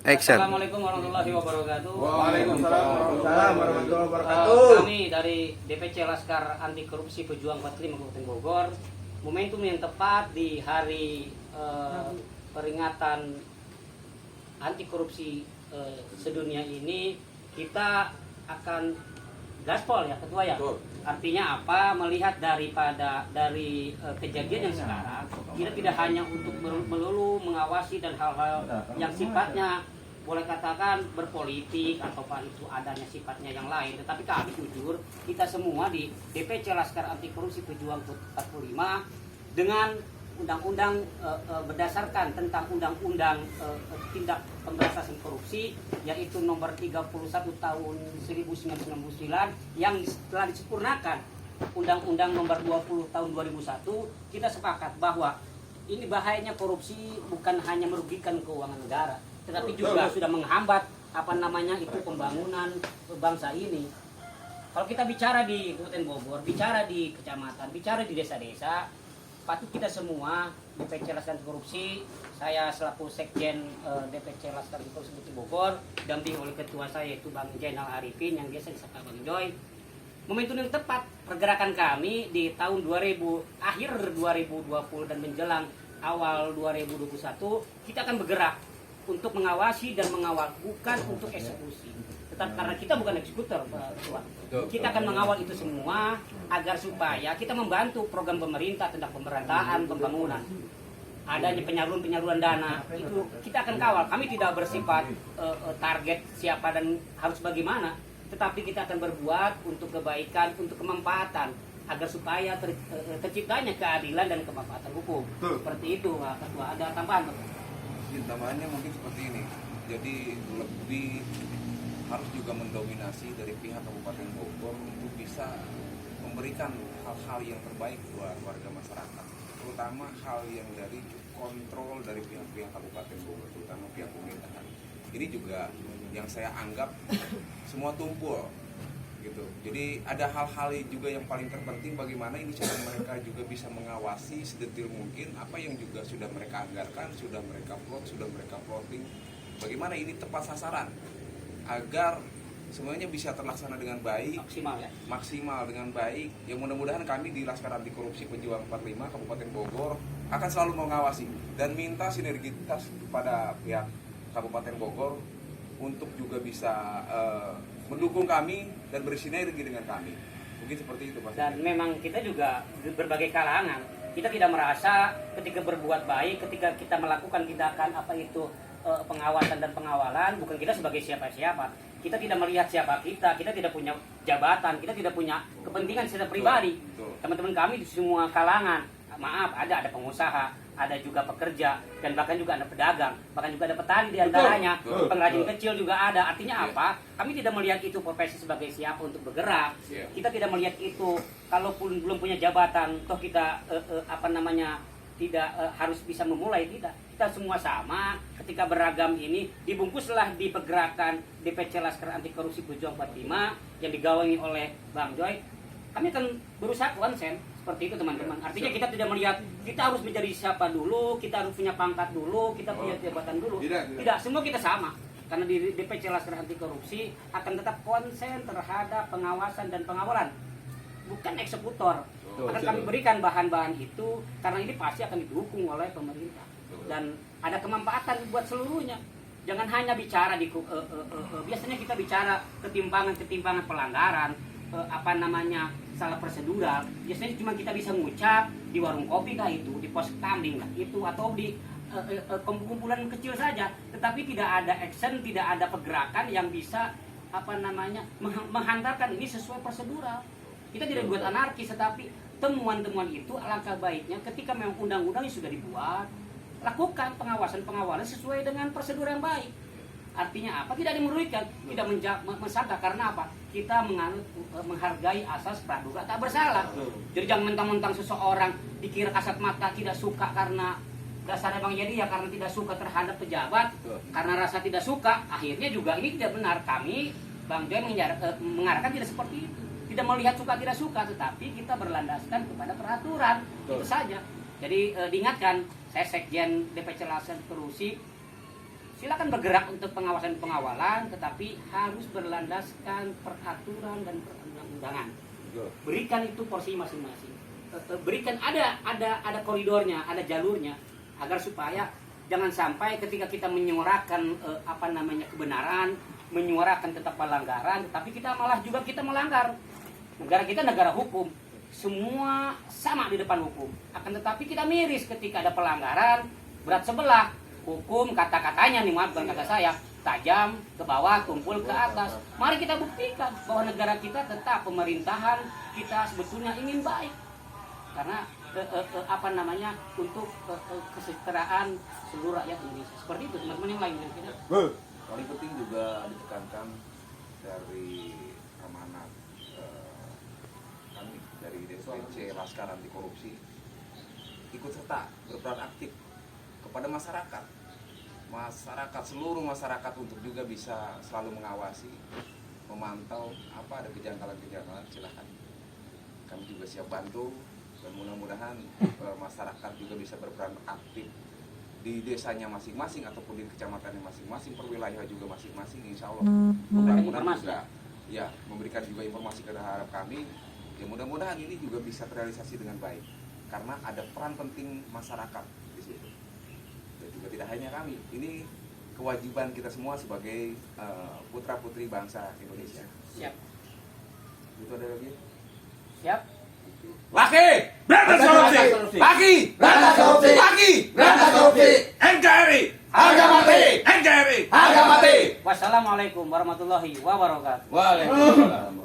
Action. Assalamualaikum warahmatullahi wabarakatuh. Waalaikumsalam warahmatullahi wabarakatuh. Kami dari DPC Laskar Anti Korupsi Pejuang 45 Kabupaten Bogor, momentum yang tepat di hari peringatan anti korupsi sedunia ini, kita akan gaspol ya Ketua ya. Artinya apa? Melihat dari kejadian yang sekarang, kita tidak hanya untuk melulu mengawasi dan hal-hal yang sifatnya boleh katakan berpolitik atau itu adanya sifatnya yang lain, tetapi kami jujur, kita semua di DPC Laskar Anti Korupsi Pejuang 45 dengan undang-undang berdasarkan tentang undang-undang tindak pemberantasan korupsi, yaitu nomor 31 tahun 1999 yang telah disempurnakan undang-undang nomor 20 tahun 2001. Kita sepakat bahwa ini bahayanya korupsi bukan hanya merugikan keuangan negara, tetapi juga sudah menghambat itu pembangunan bangsa ini. Kalau kita bicara di Kabupaten Bogor, bicara di kecamatan, bicara di desa-desa, patut kita semua DPC Laskar Anti Korupsi, saya selaku Sekjen DPC Laskar Anti Korupsi Bogor, damping oleh ketua saya yaitu Bang Jainal Arifin yang biasa disapa Bang Joy. Momentum yang tepat pergerakan kami di tahun akhir 2020 dan menjelang awal 2021, kita akan bergerak untuk mengawasi dan mengawal, bukan untuk eksekusi. Tetapi karena kita bukan eksekutor, Pak Ketua, kita akan mengawal itu semua agar supaya kita membantu program pemerintah tentang pemerataan pembangunan. Adanya penyaluran dana itu kita akan kawal. Kami tidak bersifat target siapa dan harus bagaimana, tetapi kita akan berbuat untuk kebaikan, untuk kemanfaatan, agar supaya terciptanya keadilan dan kemanfaatan hukum. Seperti itu, Pak Ketua. Ada tambahan, Pak? Tambahannya mungkin seperti ini. Jadi lebih harus juga mendominasi dari pihak Kabupaten Bogor untuk bisa memberikan hal-hal yang terbaik buat warga masyarakat, terutama hal yang dari kontrol dari pihak-pihak Kabupaten Bogor, terutama pihak pemerintahan. Ini juga yang saya anggap semua tumpul gitu. Jadi ada hal-hal juga yang paling terpenting, bagaimana ini cara mereka juga bisa mengawasi sedetil mungkin apa yang juga sudah mereka anggarkan, sudah mereka plot, sudah mereka plotting, bagaimana ini tepat sasaran agar semuanya bisa terlaksana dengan baik, maksimal dengan baik. Yang mudah-mudahan kami di Laskar Anti Korupsi Pejuang 45 Kabupaten Bogor akan selalu mengawasi dan minta sinergitas kepada pihak Kabupaten Bogor untuk juga bisa mendukung kami dan bersinergi dengan kami. Mungkin seperti itu, Pak. Dan memang kita juga berbagai kalangan. Kita tidak merasa ketika berbuat baik, ketika kita melakukan tindakan pengawasan dan pengawalan, bukan kita sebagai siapa-siapa. Kita tidak melihat siapa kita tidak punya jabatan, kita tidak punya kepentingan secara pribadi. Teman-teman kami di semua kalangan, maaf, ada pengusaha, ada juga pekerja, dan bahkan juga ada pedagang, bahkan juga ada petani di antaranya, pengrajin kecil juga ada. Artinya apa? Kami tidak melihat itu profesi sebagai siapa untuk bergerak. Kita tidak melihat itu, kalaupun belum punya jabatan, toh kita tidak harus bisa memulai, tidak. Kita semua sama, ketika beragam ini dibungkuslah di pergerakan DPC Laskar Anti Korupsi Pejuang 45 yang digawangi oleh Bang Joy. Kami akan berusaha konsen seperti itu, teman-teman. Artinya kita tidak melihat kita harus menjadi siapa dulu, kita harus punya pangkat dulu, kita punya jabatan dulu. Tidak, semua kita sama. Karena di DPC Laskar Anti Korupsi akan tetap konsen terhadap pengawasan dan pengawalan, bukan eksekutor. Akan kami berikan bahan-bahan itu karena ini pasti akan didukung oleh pemerintah dan ada kemanfaatan buat seluruhnya. Jangan hanya bicara biasanya kita bicara ketimpangan pelanggaran, salah prosedural. Biasanya cuma kita bisa mengucap di warung kopi kah itu, di pos kambing kah itu, atau di kumpulan kecil saja. Tetapi tidak ada action, tidak ada pergerakan yang bisa menghantarkan ini sesuai prosedural. Kita tidak buat anarkis, tetapi temuan-temuan itu alangkah baiknya ketika memang undang-undang sudah dibuat, lakukan pengawasan sesuai dengan prosedur yang baik. Artinya apa? Tidak merugikan, tidak mensangka. Karena apa? Kita menghargai asas praduga tak bersalah. Jadi jangan mentang-mentang seseorang dikira kasat mata tidak suka karena dasarnya Bang Jadi ya karena tidak suka terhadap pejabat, karena rasa tidak suka, akhirnya juga ini tidak benar. Kami Bang Joy mengarahkan tidak seperti itu. Tidak melihat suka tidak suka, tetapi kita berlandaskan kepada peraturan. Itu saja. Jadi diingatkan, saya Sekjen DPC Laskar Korupsi silakan bergerak untuk pengawasan-pengawalan, tetapi harus berlandaskan peraturan dan perundang-undangan. Berikan itu porsi masing-masing. Berikan ada koridornya, ada jalurnya, agar supaya jangan sampai ketika kita menyuarakan kebenaran, menyuarakan tentang pelanggaran, tapi kita malah juga kita melanggar. Negara kita negara hukum, semua sama di depan hukum. Akan tetapi kita miris ketika ada pelanggaran berat sebelah. Hukum kata-katanya nih, maaf bukan kata saya, tajam ke bawah, tumpul ke atas. Mari kita buktikan bahwa negara kita tetap pemerintahan kita sebetulnya ingin baik. Karena untuk kesejahteraan seluruh rakyat Indonesia. Seperti itu teman-teman yang lain kita. Paling penting juga ditekankan dari amanat kami dari DPC Laskar Anti Korupsi ikut serta berperan aktif kepada masyarakat, seluruh masyarakat untuk juga bisa selalu mengawasi, memantau apa ada kejanggalan-kejanggalan, silakan. Kami juga siap bantu dan mudah-mudahan masyarakat juga bisa berperan aktif di desanya masing-masing ataupun di kecamatannya masing-masing, perwilayah juga masing-masing, insya Allah mudah-mudahan juga ya memberikan juga informasi ke terhadap kami. Ya mudah-mudahan ini juga bisa terrealisasi dengan baik karena ada peran penting masyarakat di situ. Dan juga tidak hanya kami, ini kewajiban kita semua sebagai putra-putri bangsa Indonesia. Siap. Itu ada lagi? Siap. Laki berantas korupsi, laki berantas korupsi, laki berantas korupsi. NKRI harga mati, NKRI harga mati. Wassalamualaikum warahmatullahi wabarakatuh. Waalaikumsalam.